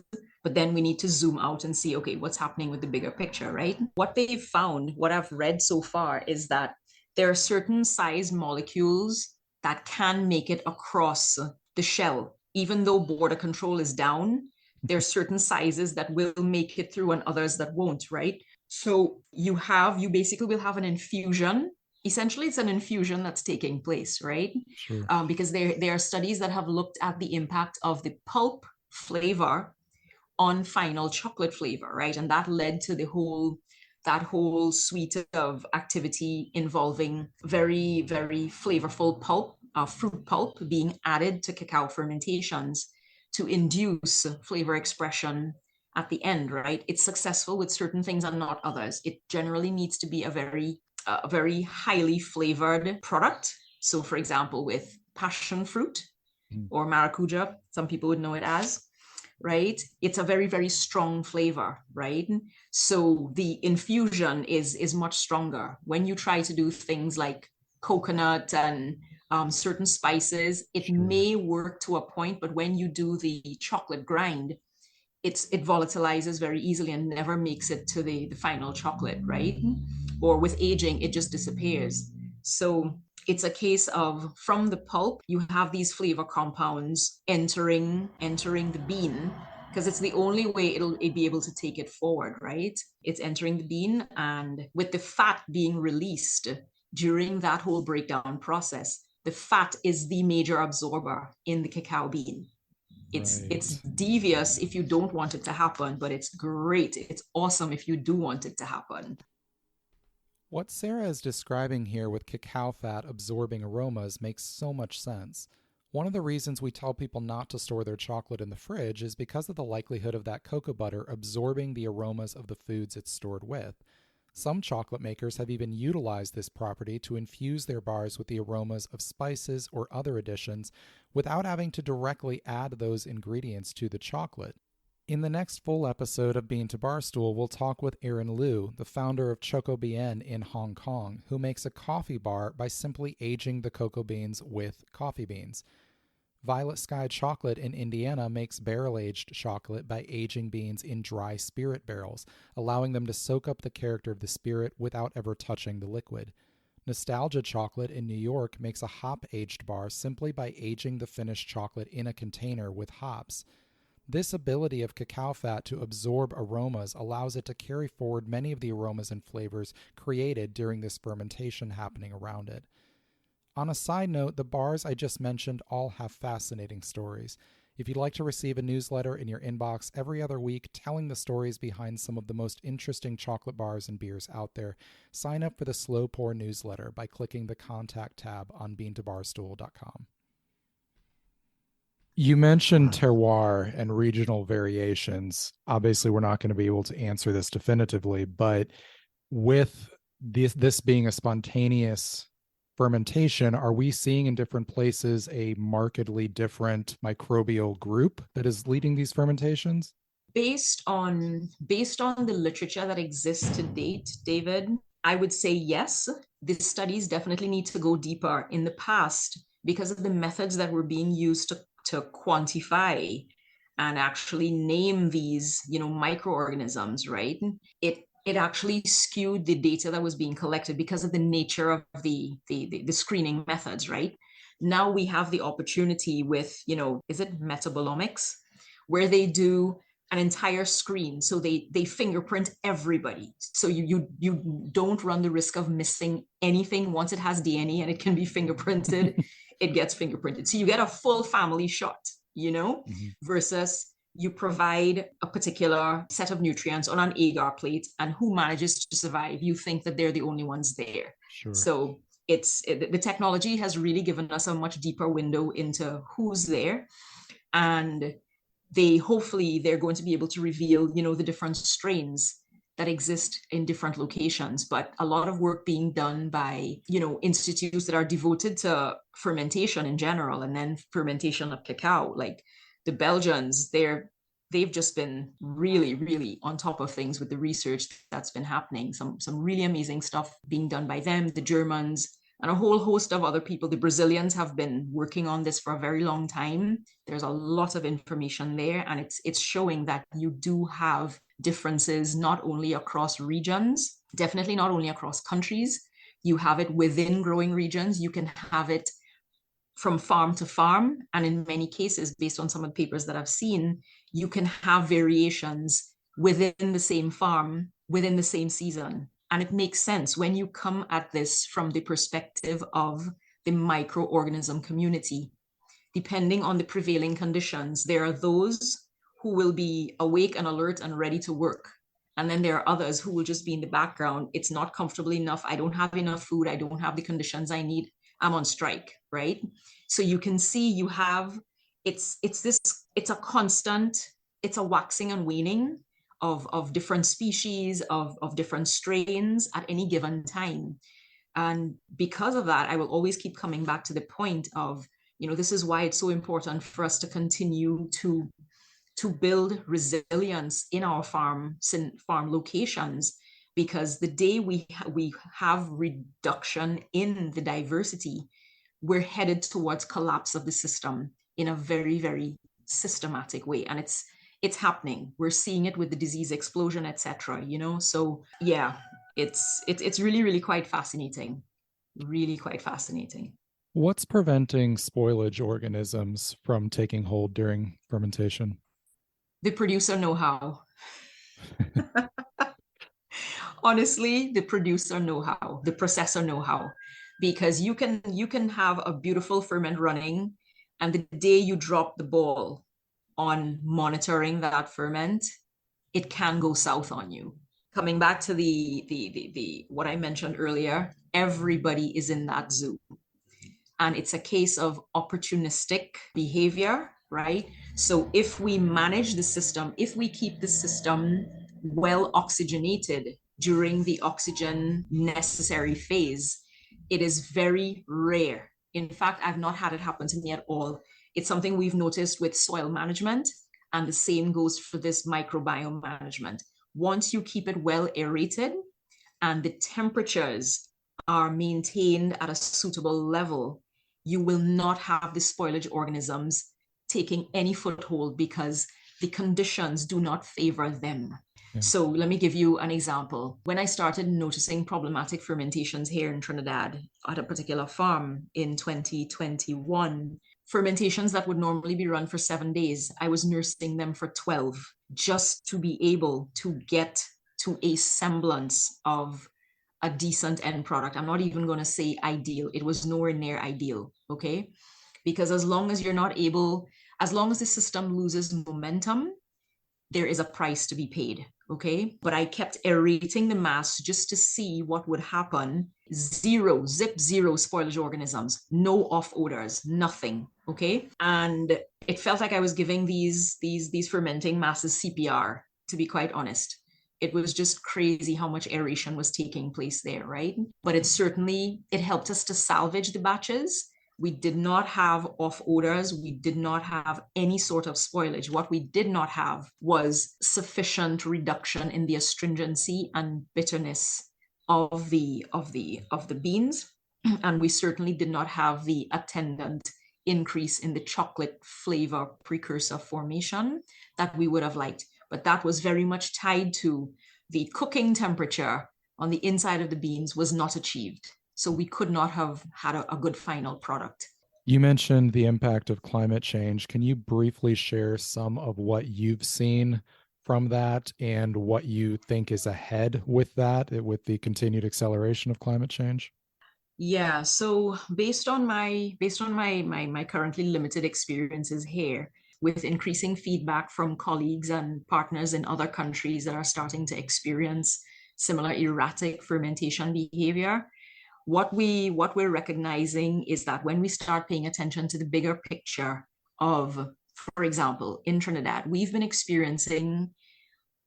Speaker 2: But then we need to zoom out and see, okay, what's happening with the bigger picture, right? What they've found, what I've read so far, is that there are certain size molecules that can make it across the shell. Even though border control is down, there are certain sizes that will make it through and others that won't, right? So you basically will have an infusion. Essentially, it's an infusion that's taking place, right?
Speaker 1: Sure.
Speaker 2: Because there are studies that have looked at the impact of the pulp flavor on final chocolate flavor, right? And that led to that whole suite of activity involving very, very flavorful pulp, fruit pulp being added to cacao fermentations to induce flavor expression at the end, right? It's successful with certain things and not others. It generally needs to be a very highly flavored product. So for example, with passion fruit or maracuja, some people would know it as, right? It's a very, very strong flavor, right? So the infusion is much stronger. When you try to do things like coconut and certain spices, it may work to a point, but when you do the chocolate grind, it volatilizes very easily and never makes it to the final chocolate, right? Or with aging, it just disappears. So it's a case of, from the pulp, you have these flavor compounds entering the bean, because it's the only way it'll be able to take it forward, right? It's entering the bean, and with the fat being released during that whole breakdown process, the fat is the major absorber in the cacao bean. It's devious if you don't want it to happen, but it's great. It's awesome if you do want it to happen.
Speaker 1: What Sarah is describing here with cacao fat absorbing aromas makes so much sense. One of the reasons we tell people not to store their chocolate in the fridge is because of the likelihood of that cocoa butter absorbing the aromas of the foods it's stored with. Some chocolate makers have even utilized this property to infuse their bars with the aromas of spices or other additions without having to directly add those ingredients to the chocolate. In the next full episode of Bean to Barstool, we'll talk with Erin Liu, the founder of Choco Bien in Hong Kong, who makes a coffee bar by simply aging the cocoa beans with coffee beans. Violet Sky Chocolate in Indiana makes barrel-aged chocolate by aging beans in dry spirit barrels, allowing them to soak up the character of the spirit without ever touching the liquid. Nostalgia Chocolate in New York makes a hop-aged bar simply by aging the finished chocolate in a container with hops. This ability of cacao fat to absorb aromas allows it to carry forward many of the aromas and flavors created during this fermentation happening around it. On a side note, the bars I just mentioned all have fascinating stories. If you'd like to receive a newsletter in your inbox every other week telling the stories behind some of the most interesting chocolate bars and beers out there, sign up for the Slow Pour newsletter by clicking the Contact tab on beantobarstool.com. You mentioned terroir and regional variations. Obviously, we're not going to be able to answer this definitively, but with this being a spontaneous fermentation, are we seeing in different places a markedly different microbial group that is leading these fermentations?
Speaker 2: Based on the literature that exists to date, David, I would say yes. The studies definitely need to go deeper. In the past, because of the methods that were being used to quantify and actually name these, microorganisms, right? It actually skewed the data that was being collected because of the nature of the screening methods, right? Now we have the opportunity with, is it metabolomics, where they do an entire screen. So they fingerprint everybody. So you don't run the risk of missing anything. Once it has DNA and it can be fingerprinted, it gets fingerprinted. So you get a full family shot, versus you provide a particular set of nutrients on an agar plate, and who manages to survive, you think that they're the only ones there.
Speaker 1: Sure.
Speaker 2: So the technology has really given us a much deeper window into who's there, and hopefully they're going to be able to reveal, the different strains that exist in different locations. But a lot of work being done by, institutes that are devoted to fermentation in general, and then fermentation of cacao, like the Belgians, they've just been really, really on top of things with the research that's been happening. Some really amazing stuff being done by them, the Germans, and a whole host of other people. The Brazilians have been working on this for a very long time. There's a lot of information there, and it's showing that you do have differences not only across regions, definitely not only across countries. You have it within growing regions. You can have it from farm to farm, and in many cases, based on some of the papers that I've seen, you can have variations within the same farm, within the same season. And it makes sense when you come at this from the perspective of the microorganism community. Depending on the prevailing conditions, there are those who will be awake and alert and ready to work. And then there are others who will just be in the background. It's not comfortable enough. I don't have enough food. I don't have the conditions I need. I'm on strike, right? So you can see you have, it's a constant, it's a waxing and waning of different species, of different strains at any given time. And because of that, I will always keep coming back to the point of, this is why it's so important for us to continue to build resilience in our farm locations, because the day we have reduction in the diversity, we're headed towards collapse of the system in a very, very systematic way. And it's happening. We're seeing it with the disease explosion, etc. So yeah, it's really, really quite fascinating. Really quite fascinating.
Speaker 1: What's preventing spoilage organisms from taking hold during fermentation?
Speaker 2: The producer know-how. Honestly, the producer know-how, the processor know-how, because you can have a beautiful ferment running, and the day you drop the ball on monitoring that ferment, it can go south on you. Coming back to the what I mentioned earlier, everybody is in that zoo. And it's a case of opportunistic behavior, right? So if we manage the system, if we keep the system well oxygenated during the oxygen necessary phase, it is very rare. In fact, I've not had it happen to me at all. It's something we've noticed with soil management, and the same goes for this microbiome management. Once you keep it well aerated and the temperatures are maintained at a suitable level, you will not have the spoilage organisms taking any foothold because the conditions do not favor them. Yeah. So let me give you an example. When I started noticing problematic fermentations here in Trinidad at a particular farm in 2021, fermentations that would normally be run for 7 days, I was nursing them for 12 just to be able to get to a semblance of a decent end product. I'm not even going to say ideal. It was nowhere near ideal, okay? Because as long as you're not able, as long as the system loses momentum, there is a price to be paid, okay? But I kept aerating the mass just to see what would happen. Zero spoilage organisms, no off odors, nothing, okay? And it felt like I was giving these fermenting masses CPR, to be quite honest. It was just crazy how much aeration was taking place there, right? But it helped us to salvage the batches. We did not have off odors. We did not have any sort of spoilage. What we did not have was sufficient reduction in the astringency and bitterness of the beans. And we certainly did not have the attendant increase in the chocolate flavor precursor formation that we would have liked. But that was very much tied to the cooking temperature on the inside of the beans was not achieved. So we could not have had a good final product.
Speaker 1: You mentioned the impact of climate change. Can you briefly share some of what you've seen from that and what you think is ahead with that, with the continued acceleration of climate change?
Speaker 2: Yeah, so based on my currently limited experiences here, with increasing feedback from colleagues and partners in other countries that are starting to experience similar erratic fermentation behavior, what we're recognizing is that when we start paying attention to the bigger picture of, for example, in Trinidad, we've been experiencing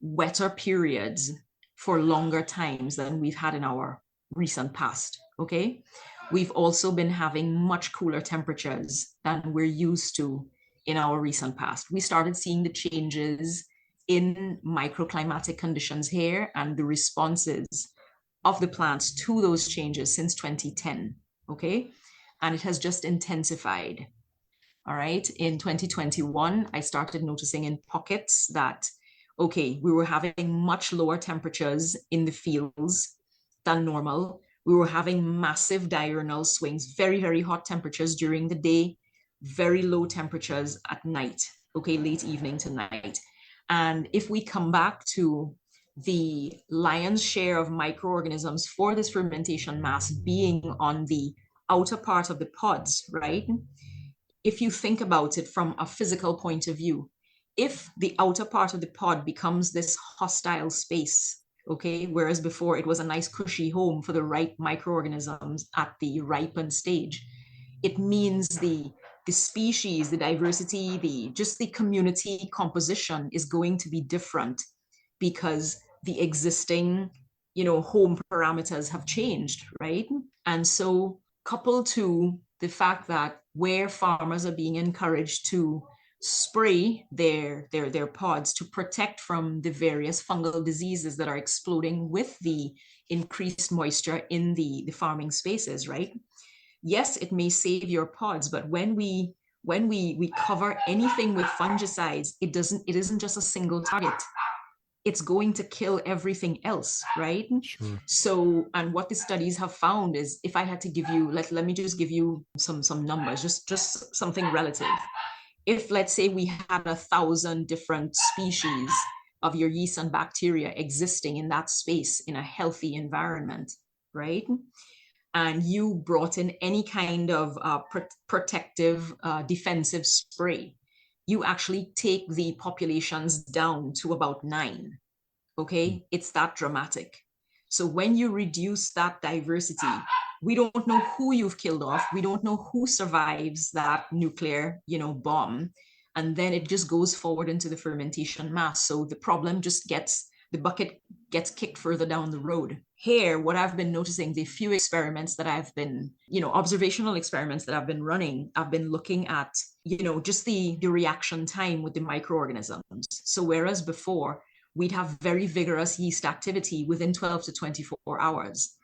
Speaker 2: wetter periods for longer times than we've had in our recent past, okay? We've also been having much cooler temperatures than we're used to in our recent past. We started seeing the changes in microclimatic conditions here and the responses of the plants to those changes since 2010, okay? And it has just intensified, all right? In 2021, I started noticing in pockets that, okay, we were having much lower temperatures in the fields than normal. We were having massive diurnal swings, very, very hot temperatures during the day, very low temperatures at night, okay, late evening to night. And if we come back to the lion's share of microorganisms for this fermentation mass being on the outer part of the pods, right? If you think about it from a physical point of view, if the outer part of the pod becomes this hostile space, okay, whereas before it was a nice cushy home for the right microorganisms at the ripened stage, it means the species, the diversity, just the community composition is going to be different because the existing, home parameters have changed, right? And so coupled to the fact that where farmers are being encouraged to spray their pods to protect from the various fungal diseases that are exploding with the increased moisture in the farming spaces, right? Yes, it may save your pods, but when we cover anything with fungicides, it isn't just a single target. It's going to kill everything else, right?
Speaker 1: Sure.
Speaker 2: So, and what the studies have found is, if I had to give you, let me just give you some numbers, just something relative. if let's say we had 1,000 different species of your yeast and bacteria existing in that space in a healthy environment, right? And you brought in any kind of protective, defensive spray, you actually take the populations down to about 9. Okay, it's that dramatic. So when you reduce that diversity, we don't know who you've killed off. We don't know who survives that nuclear, bomb. And then it just goes forward into the fermentation mass. So the problem just the bucket gets kicked further down the road. Here, what I've been noticing, the few experiments that I've been, observational experiments that I've been running, I've been looking at, just the reaction time with the microorganisms. So whereas before, we'd have very vigorous yeast activity within 12 to 24 hours.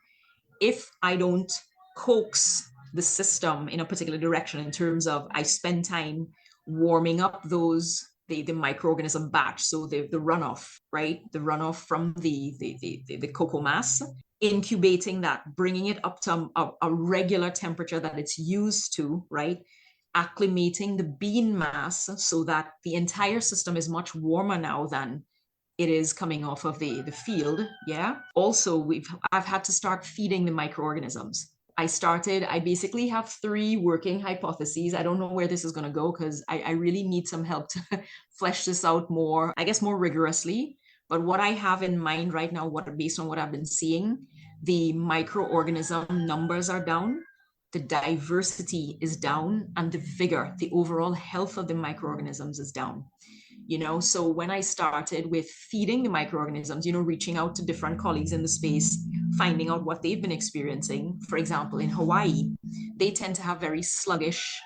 Speaker 2: If I don't coax the system in a particular direction in terms of I spend time warming up the microorganism batch, so the runoff, right? The runoff from the cocoa mass, incubating that, bringing it up to a regular temperature that it's used to, right? Acclimating the bean mass so that the entire system is much warmer now than it is coming off of the field. Yeah. Also, I've had to start feeding the microorganisms. I basically have 3 working hypotheses. I don't know where this is going to go because I really need some help to flesh this out more, I guess, more rigorously. But what I have in mind right now, based on what I've been seeing, the microorganism numbers are down, the diversity is down, and the vigor, the overall health of the microorganisms is down. So when I started with feeding the microorganisms, reaching out to different colleagues in the space, finding out what they've been experiencing. For example, in Hawaii, they tend to have very sluggish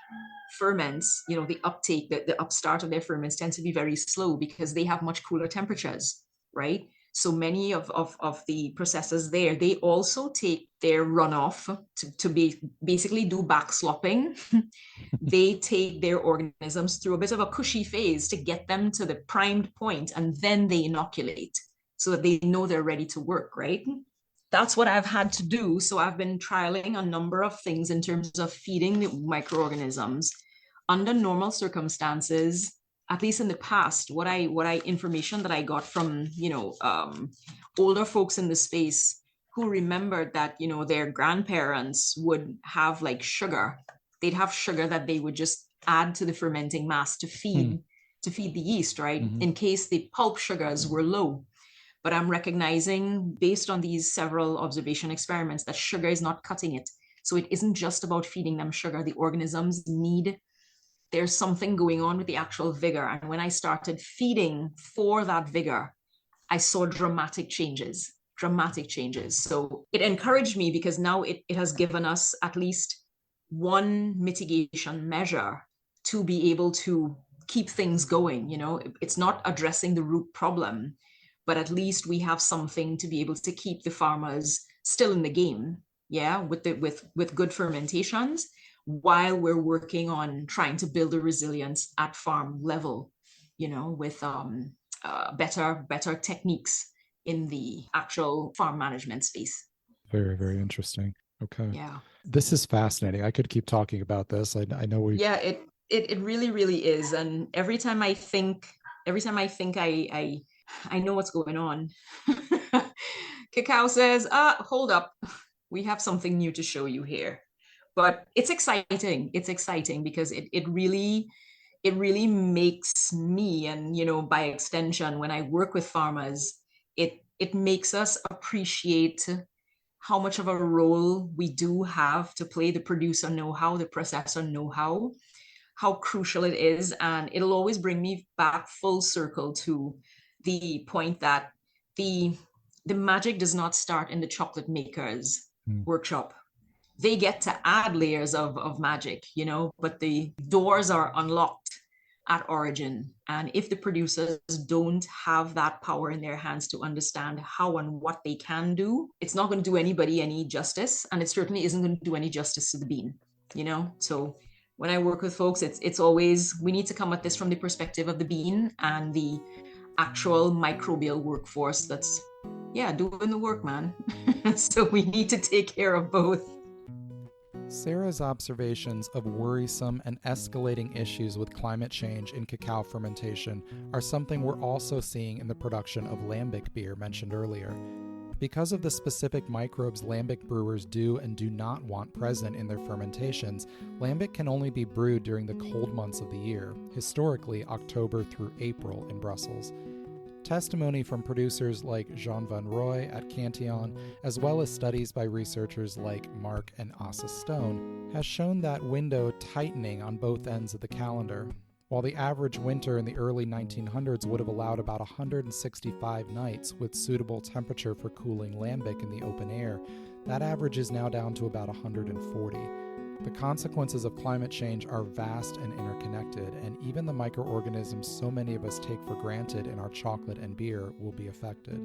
Speaker 2: ferments. The uptake, the upstart of their ferments tends to be very slow because they have much cooler temperatures, right? So many of the processes there, they also take their runoff to basically do back slopping. They take their organisms through a bit of a cushy phase to get them to the primed point, and then they inoculate so that they know they're ready to work, right? That's what I've had to do. So I've been trialing a number of things in terms of feeding the microorganisms under normal circumstances. At least in the past, information that I got from, older folks in the space who remembered that, their grandparents would have like sugar. They'd have sugar that they would just add to the fermenting mass to feed the yeast, right? Mm-hmm. In case the pulp sugars were low. But I'm recognizing, based on these several observation experiments, that sugar is not cutting it. So it isn't just about feeding them sugar. The organisms there's something going on with the actual vigor. And when I started feeding for that vigor, I saw dramatic changes. So it encouraged me because now it has given us at least one mitigation measure to be able to keep things going. It's not addressing the root problem, but at least we have something to be able to keep the farmers still in the game. Yeah, with good fermentations, while we're working on trying to build a resilience at farm level, with better techniques in the actual farm management space.
Speaker 1: Very, very interesting. Okay.
Speaker 2: Yeah.
Speaker 1: This is fascinating. I could keep talking about this. I know we.
Speaker 2: Yeah, it really, really is. And every time I think I know what's going on, Cacao says, hold up, we have something new to show you here. But it's exciting. It's exciting because it really makes me, and by extension, when I work with farmers, it makes us appreciate how much of a role we do have to play, the producer know-how, the processor know-how, how crucial it is. And it'll always bring me back full circle to the point that the magic does not start in the chocolate makers workshop. They get to add layers of magic, but the doors are unlocked at origin. And if the producers don't have that power in their hands to understand how and what they can do, it's not going to do anybody any justice. And it certainly isn't going to do any justice to the bean, So when I work with folks, it's always, we need to come at this from the perspective of the bean and the actual microbial workforce that's, doing the work, man. So we need to take care of both.
Speaker 1: Sarah's observations of worrisome and escalating issues with climate change in cacao fermentation are something we're also seeing in the production of lambic beer mentioned earlier. Because of the specific microbes lambic brewers do and do not want present in their fermentations, lambic can only be brewed during the cold months of the year, historically October through April in Brussels. Testimony from producers like Jean Van Roy at Cantillon, as well as studies by researchers like Mark and Asa Stone, has shown that window tightening on both ends of the calendar. While the average winter in the early 1900s would have allowed about 165 nights with suitable temperature for cooling lambic in the open air, that average is now down to about 140. The consequences of climate change are vast and interconnected, and even the microorganisms so many of us take for granted in our chocolate and beer will be affected.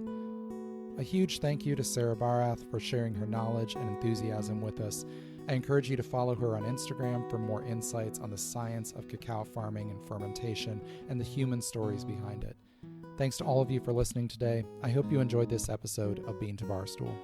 Speaker 1: A huge thank you to Sarah Bharath for sharing her knowledge and enthusiasm with us. I encourage you to follow her on Instagram for more insights on the science of cacao farming and fermentation and the human stories behind it. Thanks to all of you for listening today. I hope you enjoyed this episode of Bean to Barstool.